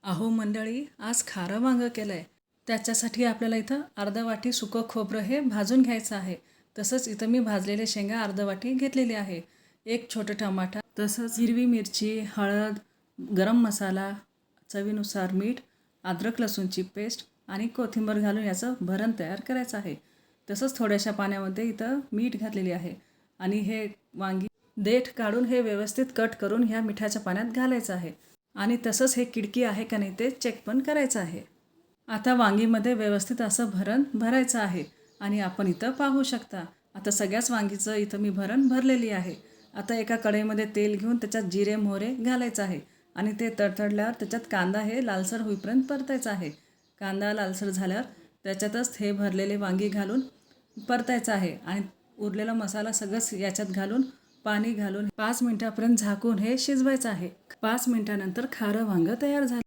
अहो मंडळी, आज खारं वांगं केलं आहे. त्याच्यासाठी आपल्याला इथं अर्धा वाटी सुकं खोबरं हे भाजून घ्यायचं आहे. तसंच इथं मी भाजलेले शेंगा अर्धा वाटी घेतलेली आहे. एक छोटं टमाटा, तसंच हिरवी मिरची, हळद, गरम मसाला, चवीनुसार मीठ, अद्रक लसूणची पेस्ट आणि कोथिंबीर घालून याचं भरण तयार करायचं आहे. तसंच थोड्याशा पाण्यामध्ये इथं मीठ घातलेली आहे आणि हे वांगी देठ काढून हे व्यवस्थित कट करून ह्या मिठाच्या पाण्यात घालायचं आहे. आणि तसंच हे किडकी आहे का नाही ते चेक पण करायचं आहे. आता वांगीमध्ये व्यवस्थित असं भरण भरायचं आहे आणि आपण इथं पाहू शकता. आता सगळ्याच वांगीचं इथं मी भरण भरलेली आहे. आता एका कढईमध्ये तेल घेऊन त्याच्यात जिरे मोहरे घालायचं आहे आणि ते तडतडल्यावर त्याच्यात कांदा हे लालसर होईपर्यंत परतायचा आहे. कांदा लालसर झाल्यावर त्याच्यातच हे भरलेले वांगी घालून परतायचं आहे आणि उरलेला मसाला सगळंच याच्यात घालून पाणी घालून 5 मिनिटापर्यंत झाकून हे शिजवायचं आहे. 5 मिनिटानंतर खारं वांगं तयार झालं.